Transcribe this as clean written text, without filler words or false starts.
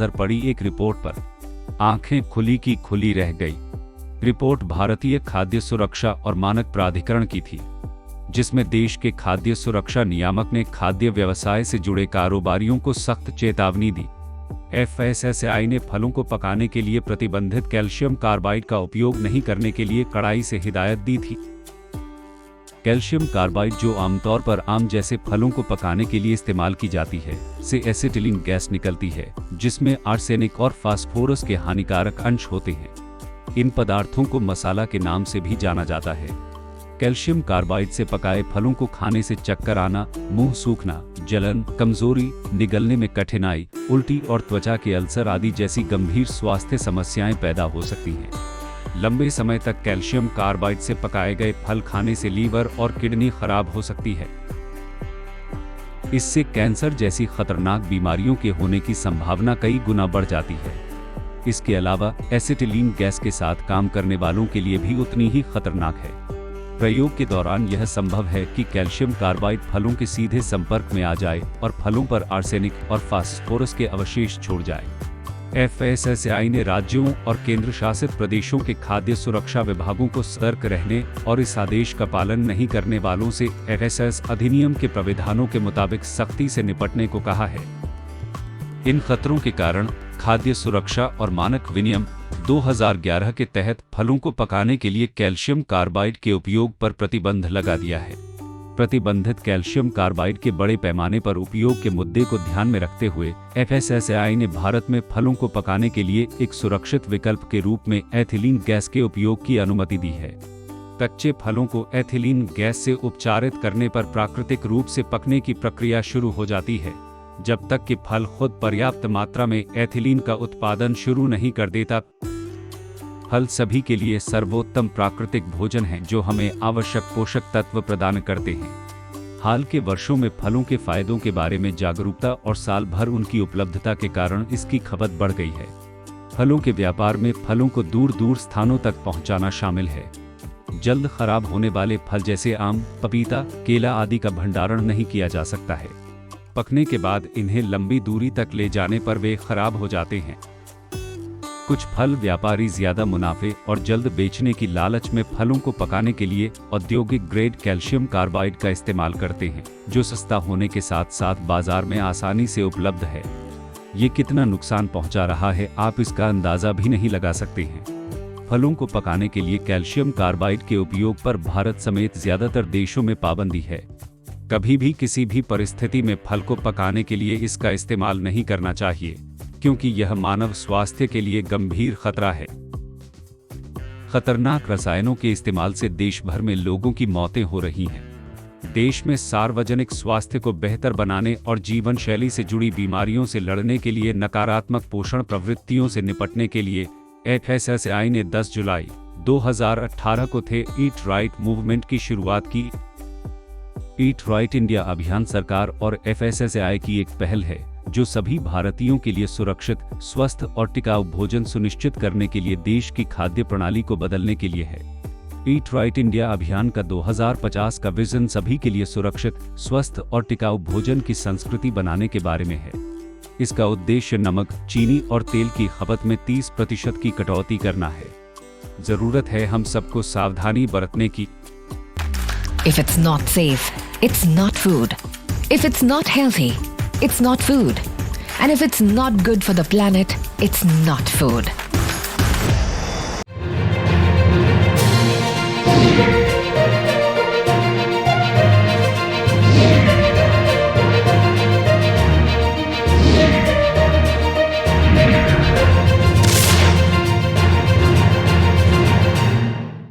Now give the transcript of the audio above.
नजर पड़ी एक रिपोर्ट पर, आंखें खुली की खुली रह गई। रिपोर्ट भारतीय खाद्य सुरक्षा और मानक प्राधिकरण की थी, जिसमें देश के खाद्य सुरक्षा नियामक ने खाद्य व्यवसाय से जुड़े कारोबारियों को सख्त चेतावनी दी। FSSAI ने फलों को पकाने के लिए प्रतिबंधित कैल्शियम कार्बाइड का उपयोग नहीं करने के लिए कड़ाई से हिदायत दी थी। कैल्शियम कार्बाइड, जो आमतौर पर आम जैसे फलों को पकाने के लिए इस्तेमाल की जाती है, से एसिटिलीन गैस निकलती है, जिसमें आर्सेनिक और फास्फोरस के हानिकारक अंश होते हैं। इन पदार्थों को मसाला के नाम से भी जाना जाता है। कैल्शियम कार्बाइड से पकाए फलों को खाने से चक्कर आना, मुंह सूखना, जलन, कमजोरी, निगलने में कठिनाई, उल्टी और त्वचा के अल्सर आदि जैसी गंभीर स्वास्थ्य समस्याएं पैदा हो सकती हैं। लंबे समय तक कैल्शियम कार्बाइड से पकाए गए फल खाने से लीवर और किडनी खराब हो सकती है। इससे कैंसर जैसी खतरनाक बीमारियों के होने की संभावना कई गुना बढ़ जाती है। इसके अलावा एसिटिलीन गैस के साथ काम करने वालों के लिए भी उतनी ही खतरनाक है। प्रयोग के दौरान यह संभव है कि कैल्शियम कार्बाइड फलों के सीधे संपर्क में आ जाए और फलों पर आर्सेनिक और फास्फोरस के अवशेष छोड़ जाए। FSSAI ने राज्यों और केंद्र शासित प्रदेशों के खाद्य सुरक्षा विभागों को सतर्क रहने और इस आदेश का पालन नहीं करने वालों से FSS अधिनियम के प्रावधानों के मुताबिक सख्ती से निपटने को कहा है। इन खतरों के कारण खाद्य सुरक्षा और मानक विनियम 2011 के तहत फलों को पकाने के लिए कैल्शियम कार्बाइड के उपयोग पर प्रतिबंध लगा दिया है। प्रतिबंधित कैल्शियम कार्बाइड के बड़े पैमाने पर उपयोग के मुद्दे को ध्यान में रखते हुए FSSAI ने भारत में फलों को पकाने के लिए एक सुरक्षित विकल्प के रूप में एथिलीन गैस के उपयोग की अनुमति दी है। कच्चे फलों को एथिलीन गैस से उपचारित करने पर प्राकृतिक रूप से पकने की प्रक्रिया शुरू हो जाती है, जब तक कि फल खुद पर्याप्त मात्रा में एथिलीन का उत्पादन शुरू नहीं कर देता। फल सभी के लिए सर्वोत्तम प्राकृतिक भोजन है, जो हमें आवश्यक पोषक तत्व प्रदान करते हैं। हाल के वर्षों में फलों के फायदों के बारे में जागरूकता और साल भर उनकी उपलब्धता के कारण इसकी खपत बढ़ गई है। फलों के व्यापार में फलों को दूर दूर स्थानों तक पहुंचाना शामिल है। जल्द खराब होने वाले फल जैसे आम, पपीता, केला आदि का भंडारण नहीं किया जा सकता है। पकने के बाद इन्हें लंबी दूरी तक ले जाने पर वे खराब हो जाते हैं। कुछ फल व्यापारी ज्यादा मुनाफे और जल्द बेचने की लालच में फलों को पकाने के लिए औद्योगिक ग्रेड कैल्शियम कार्बाइड का इस्तेमाल करते हैं, जो सस्ता होने के साथ साथ बाजार में आसानी से उपलब्ध है। ये कितना नुकसान पहुंचा रहा है, आप इसका अंदाजा भी नहीं लगा सकते हैं। फलों को पकाने के लिए कैल्शियम कार्बाइड के उपयोग पर भारत समेत ज्यादातर देशों में पाबंदी है। कभी भी किसी भी परिस्थिति में फल को पकाने के लिए इसका इस्तेमाल नहीं करना चाहिए, क्योंकि यह मानव स्वास्थ्य के लिए गंभीर खतरा है। खतरनाक रसायनों के इस्तेमाल से देश भर में लोगों की मौतें हो रही हैं। देश में सार्वजनिक स्वास्थ्य को बेहतर बनाने और जीवन शैली से जुड़ी बीमारियों से लड़ने के लिए नकारात्मक पोषण प्रवृत्तियों से निपटने के लिए FSSAI ने 10 जुलाई 2018 को थे ईट राइट मूवमेंट की शुरुआत की। ईट राइट इंडिया अभियान सरकार और FSSAI की एक पहल है, जो सभी भारतीयों के लिए सुरक्षित, स्वस्थ और टिकाऊ भोजन सुनिश्चित करने के लिए देश की खाद्य प्रणाली को बदलने के लिए है। ईट राइट इंडिया अभियान का 2050 का विजन सभी के लिए सुरक्षित, स्वस्थ और टिकाऊ भोजन की संस्कृति बनाने के बारे में है। इसका उद्देश्य नमक, चीनी और तेल की खपत में 30% की कटौती करना है। जरूरत है हम सबको सावधानी बरतने की। If it's not safe, it's not food. If it's not healthy, it's not food. And if it's not good for the planet, it's not food.